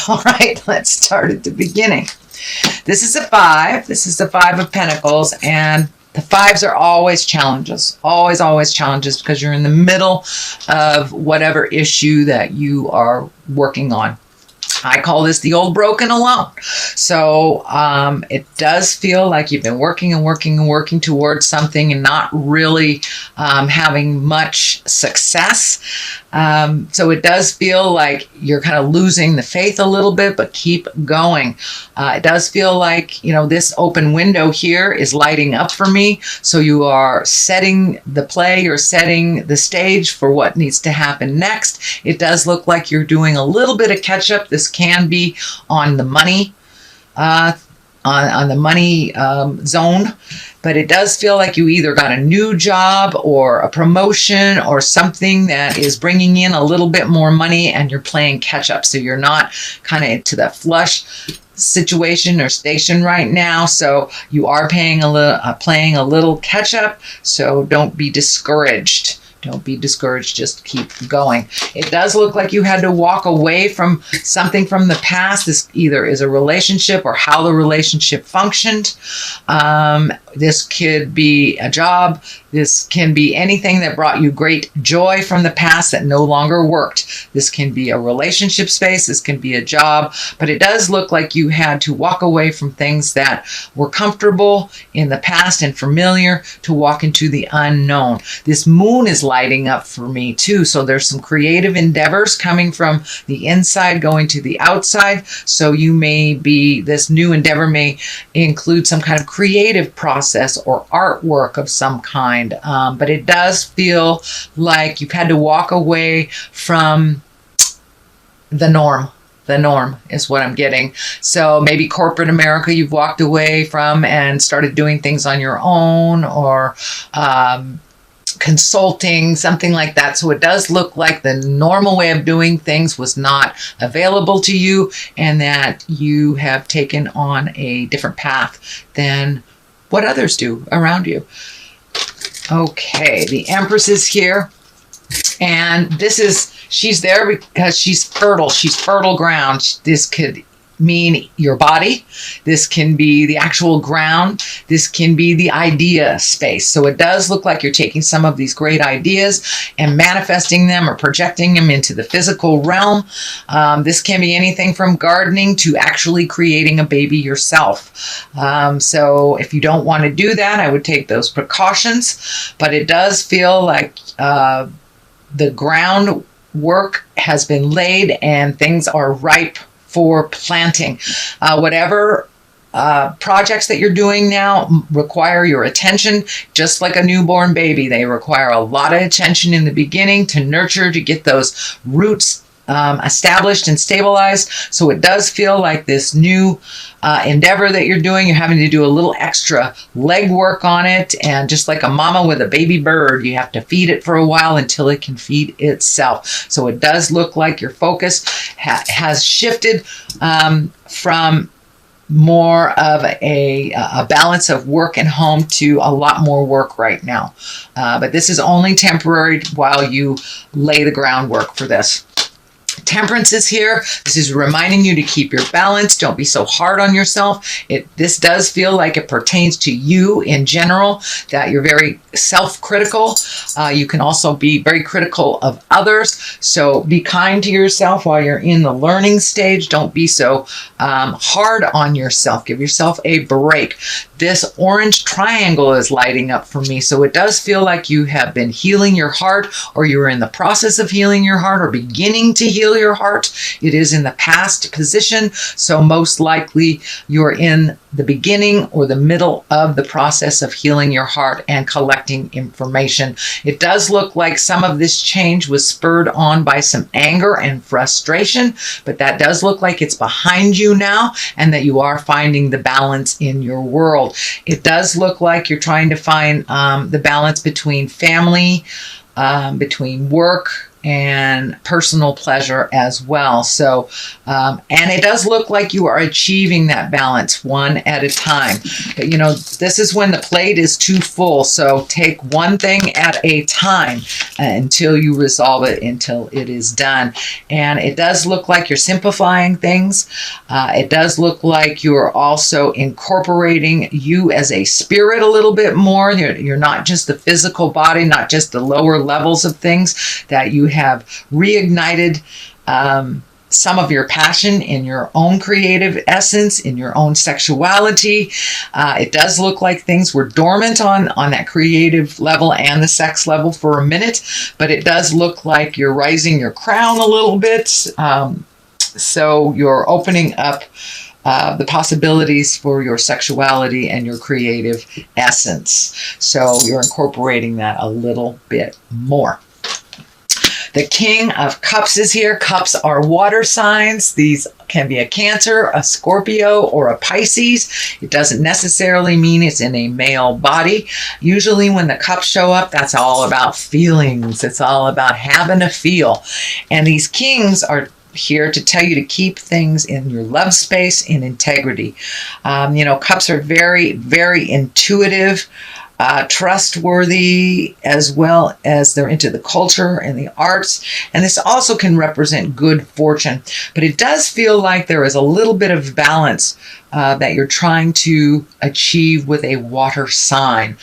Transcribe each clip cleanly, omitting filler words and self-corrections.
All right, let's start at the beginning. This is a 5. This is the 5 of Pentacles, and the 5s are always challenges, always challenges, because you're in the middle of whatever issue that you are working on. I call this the old broken alone. So it does feel like you've been working and working towards something and not really having much success. So it does feel like you're kind of losing the faith a little bit, but keep going. It does feel like, this open window here is lighting up for me. So you are setting the play, you're setting the stage for what needs to happen next. It does look like you're doing a little bit of catch up. This can be on the money, on the money zone, but it does feel like you either got a new job or a promotion or something that is bringing in a little bit more money, and you're playing catch up. So you're not kind of to that flush situation or station right now. So you are playing a little catch up. So don't be discouraged. Don't be discouraged. Just keep going. It does look like you had to walk away from something from the past. This either is a relationship or how the relationship functioned. This could be a job. This can be anything that brought you great joy from the past that no longer worked. This can be a relationship space. This can be a job. But it does look like you had to walk away from things that were comfortable in the past and familiar to walk into the unknown. This moon is lighting up for me too. So there's some creative endeavors coming from the inside going to the outside. So this new endeavor may include some kind of creative process or artwork of some kind. But it does feel like you've had to walk away from the norm. The norm is what I'm getting. So maybe corporate America you've walked away from and started doing things on your own, or consulting, something like that. So it does look like the normal way of doing things was not available to you, and that you have taken on a different path than what others do around you. Okay, the Empress is here, and she's there because she's fertile. She's fertile ground. This could mean your body. This can be the actual ground. This can be the idea space. So it does look like you're taking some of these great ideas and manifesting them or projecting them into the physical realm. This can be anything from gardening to actually creating a baby yourself. So if you don't want to do that, I would take those precautions. But it does feel like the groundwork has been laid and things are ripe for planting. Whatever projects that you're doing now require your attention, just like a newborn baby. They require a lot of attention in the beginning to nurture, to get those roots established and stabilized. So it does feel like this new endeavor that you're doing, you're having to do a little extra legwork on it. And just like a mama with a baby bird, you have to feed it for a while until it can feed itself. So it does look like your focus has shifted from more of a balance of work and home to a lot more work right now. But this is only temporary while you lay the groundwork for this. Temperance is here. This is reminding you to keep your balance. Don't be so hard on yourself. This does feel like it pertains to you in general, that you're very self-critical. You can also be very critical of others. So be kind to yourself while you're in the learning stage. Don't be so hard on yourself. Give yourself a break. This orange triangle is lighting up for me. So it does feel like you have been healing your heart, or you're in the process of healing your heart, or beginning to heal your heart. It is in the past position. So most likely you're in the beginning or the middle of the process of healing your heart and collecting information. It does look like some of this change was spurred on by some anger and frustration, but that does look like it's behind you now, and that you are finding the balance in your world. It does look like you're trying to find the balance between family, between work, and personal pleasure as well. So, and it does look like you are achieving that balance one at a time. But, this is when the plate is too full. So take one thing at a time until you resolve it, until it is done. And it does look like you're simplifying things. It does look like you're also incorporating you as a spirit a little bit more. You're not just the physical body, not just the lower levels of things, that you have reignited some of your passion in your own creative essence, in your own sexuality. It does look like things were dormant on that creative level and the sex level for a minute, but it does look like you're raising your crown a little bit. So you're opening up the possibilities for your sexuality and your creative essence. So you're incorporating that a little bit more. The King of Cups is here. Cups are water signs. These can be a Cancer, a Scorpio, or a Pisces. It doesn't necessarily mean it's in a male body. Usually when the cups show up, that's all about feelings. It's all about having a feel. And these kings are here to tell you to keep things in your love space in integrity. Cups are very, very intuitive, trustworthy, as well as they're into the culture and the arts. And this also can represent good fortune. But it does feel like there is a little bit of balance that you're trying to achieve with a water sign.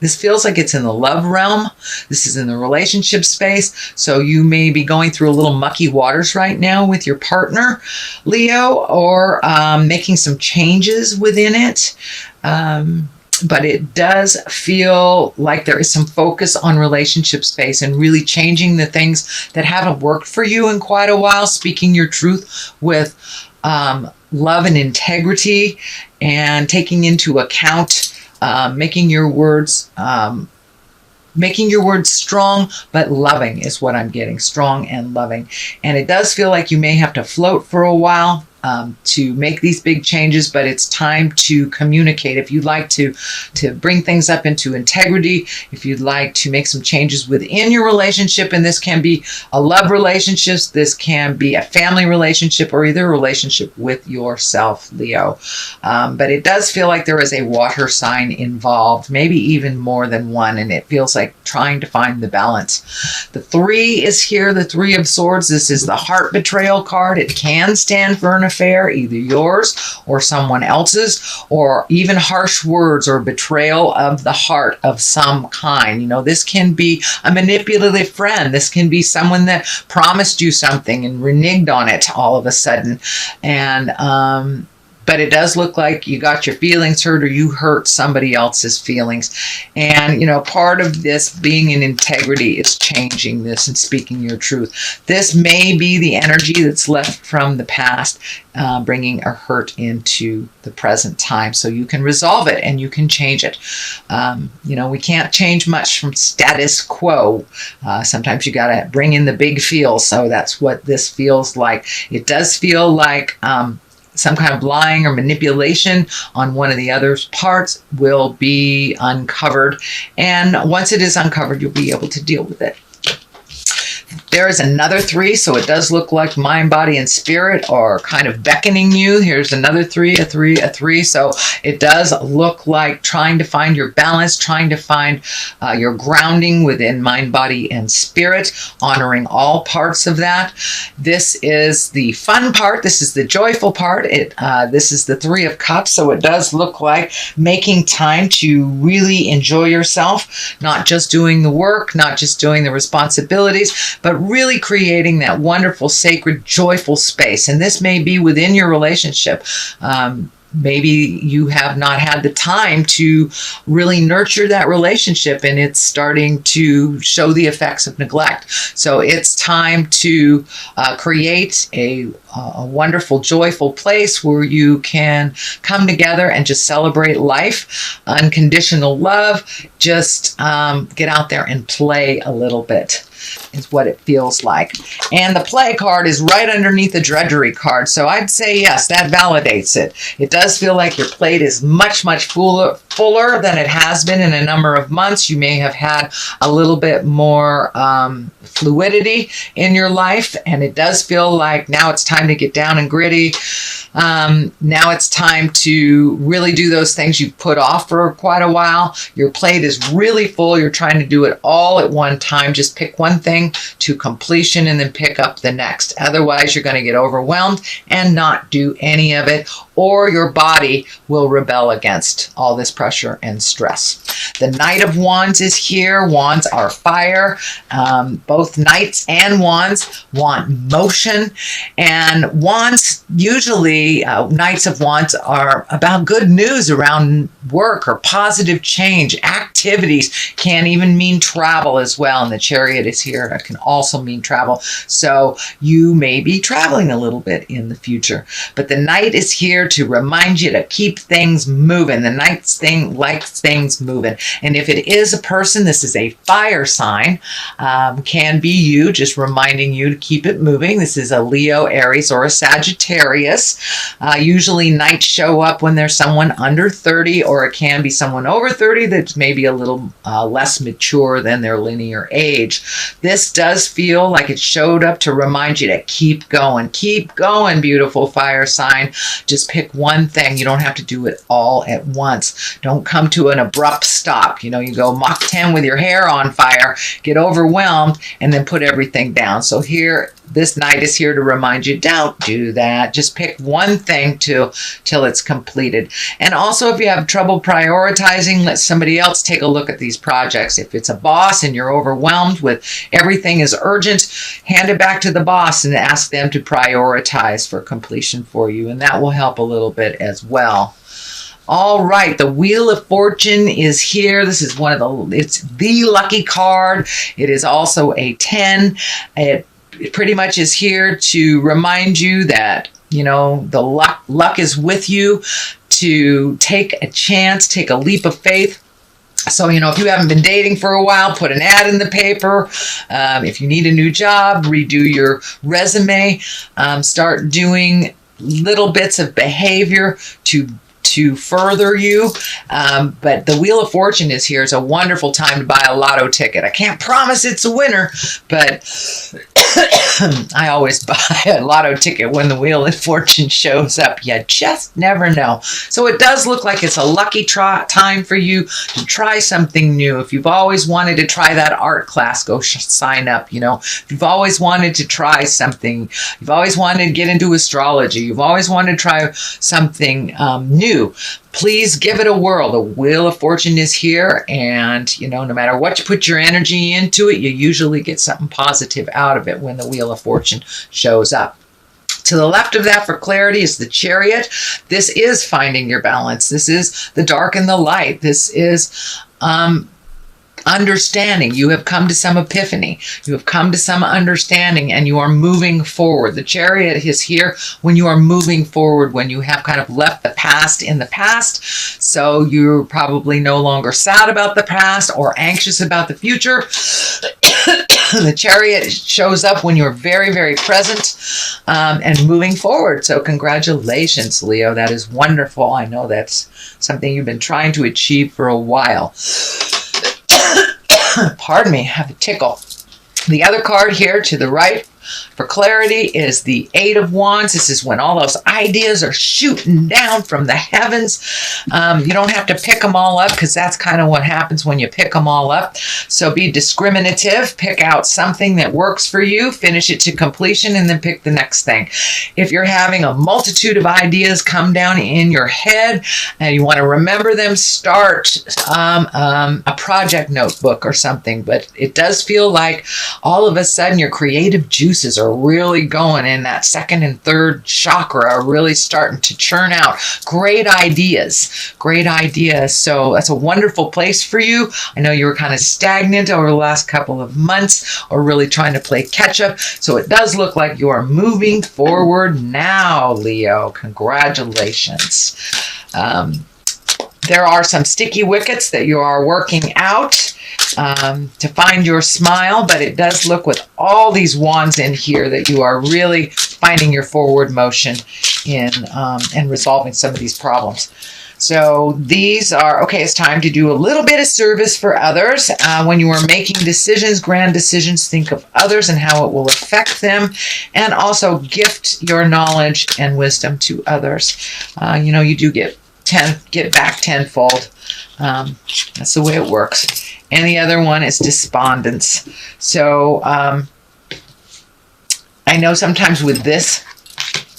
This feels like it's in the love realm. This is in the relationship space. So you may be going through a little mucky waters right now with your partner, Leo, or making some changes within it. But it does feel like there is some focus on relationship space and really changing the things that haven't worked for you in quite a while, speaking your truth with love and integrity, and taking into account making your words strong but loving is what I'm getting. Strong and loving. And it does feel like you may have to float for a while to make these big changes, but it's time to communicate. If you'd like to bring things up into integrity, if you'd like to make some changes within your relationship, and this can be a love relationship, this can be a family relationship, or either a relationship with yourself, Leo. But it does feel like there is a water sign involved, maybe even more than one, and it feels like trying to find the balance. The 3 is here, the 3 of Swords. This is the heart betrayal card. It can stand for an affair, either yours or someone else's, or even harsh words or betrayal of the heart of some kind. This can be a manipulative friend. This can be someone that promised you something and reneged on it all of a sudden. And but it does look like you got your feelings hurt, or you hurt somebody else's feelings. And, part of this being in integrity is changing this and speaking your truth. This may be the energy that's left from the past, bringing a hurt into the present time. So you can resolve it and you can change it. We can't change much from status quo. Sometimes you got to bring in the big feel. So that's what this feels like. It does feel like some kind of lying or manipulation on one of the other's parts will be uncovered. And once it is uncovered, you'll be able to deal with it. There is another 3, so it does look like mind, body, and spirit are kind of beckoning you. Here's another 3, a 3, a 3. So it does look like trying to find your balance, trying to find your grounding within mind, body, and spirit, honoring all parts of that. This is the fun part. This is the joyful part. This is the 3 of Cups, so it does look like making time to really enjoy yourself, not just doing the work, not just doing the responsibilities, but really creating that wonderful, sacred, joyful space. And this may be within your relationship. Maybe you have not had the time to really nurture that relationship, and it's starting to show the effects of neglect. So it's time to create a wonderful, joyful place where you can come together and just celebrate life, unconditional love, just get out there and play a little bit. is what it feels like. And the play card is right underneath the drudgery card. So I'd say yes, that validates it. It does feel like your plate is much fuller than it has been in a number of months. You may have had a little bit more fluidity in your life, and it does feel like now it's time to get down and gritty. Now it's time to really do those things you've put off for quite a while. Your plate is really full. You're trying to do it all at one time. Just pick one thing to completion and then pick up the next. Otherwise, you're going to get overwhelmed and not do any of it, or your body will rebel against all this pressure and stress. The Knight of Wands is here. Wands are fire. Both Knights and Wands want motion. And Wands, usually Knights of Wands are about good news around work or positive change. Activities can even mean travel as well. And the Chariot is here. It can also mean travel. So you may be traveling a little bit in the future. But the Knight is here to remind you to keep things moving. The Knight's thing likes things moving. And if it is a person, this is a fire sign, can be you, just reminding you to keep it moving. This is a Leo, Aries, or a Sagittarius. Usually Knights show up when there's someone under 30, or it can be someone over 30 that's maybe a little less mature than their linear age. This does feel like it showed up to remind you to keep going. Keep going, beautiful fire sign. Just pick one thing. You don't have to do it all at once. Don't come to an abrupt stop. You know, you go Mach 10 with your hair on fire, get overwhelmed, and then put everything down. So here, this Knight is here to remind you, don't do that. Just pick one thing till it's completed. And also, if you have trouble prioritizing, let somebody else take a look at these projects. If it's a boss and you're overwhelmed with everything is urgent, hand it back to the boss and ask them to prioritize for completion for you. And that will help a little bit as well. All right, the Wheel of Fortune is here. This is it's the lucky card. It is also a 10. It pretty much is here to remind you that, you know, the luck is with you, to take a chance, take a leap of faith. So, you know, if you haven't been dating for a while, put an ad in the paper. If you need a new job, redo your resume. Start doing little bits of behavior to further you. But the Wheel of Fortune is here. It's a wonderful time to buy a lotto ticket. I can't promise it's a winner, but I always buy a lotto ticket when the Wheel of Fortune shows up. You just never know. So it does look like it's a lucky time for you to try something new. If you've always wanted to try that art class, go sign up. You know, if you've always wanted to try something, you've always wanted to get into astrology, you've always wanted to try something new, please give it a whirl. The Wheel of Fortune is here, and, you know, no matter what you put your energy into it, you usually get something positive out of it when the Wheel of Fortune shows up. To the left of that for clarity is the Chariot. This is finding your balance. This is the dark and the light. This is understanding. You have come to some epiphany. You have come to some understanding, and you are moving forward. The Chariot is here when you are moving forward, when you have kind of left the past in the past. So you're probably no longer sad about the past or anxious about the future. The Chariot shows up when you're very, very present and moving forward. So congratulations, Leo. That is wonderful. I know that's something you've been trying to achieve for a while. Pardon me, I have a tickle. The other card here to the right for clarity is the Eight of Wands. This is when all those ideas are shooting down from the heavens. You don't have to pick them all up, because that's kind of what happens when you pick them all up. So be discriminative. Pick out something that works for you, finish it to completion, and then pick the next thing. If you're having a multitude of ideas come down in your head and you want to remember them, start a project notebook or something. But it does feel like all of a sudden your creative juices are really going, in that second and third chakra are really starting to churn out great ideas. Great ideas. So that's a wonderful place for you. I know you were kind of stagnant over the last couple of months, or really trying to play catch up. So it does look like you are moving forward now, Leo. Congratulations. There are some sticky wickets that you are working out to find your smile, but it does look with all these wands in here that you are really finding your forward motion in and resolving some of these problems. So these are, okay, it's time to do a little bit of service for others. When you are making decisions, grand decisions, think of others and how it will affect them, and also gift your knowledge and wisdom to others. You do get back tenfold. That's the way it works. And the other one is despondence. So I know sometimes with this,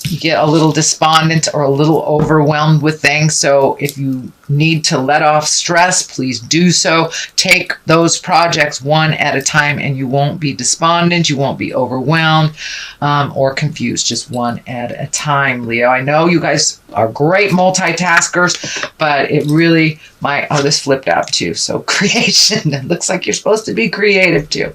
you get a little despondent or a little overwhelmed with things. So if you need to let off stress, please do so. Take those projects one at a time and you won't be despondent, you won't be overwhelmed or confused, just one at a time, Leo. I know you guys are great multitaskers, but it really might, this flipped out too. So creation, it looks like you're supposed to be creative too.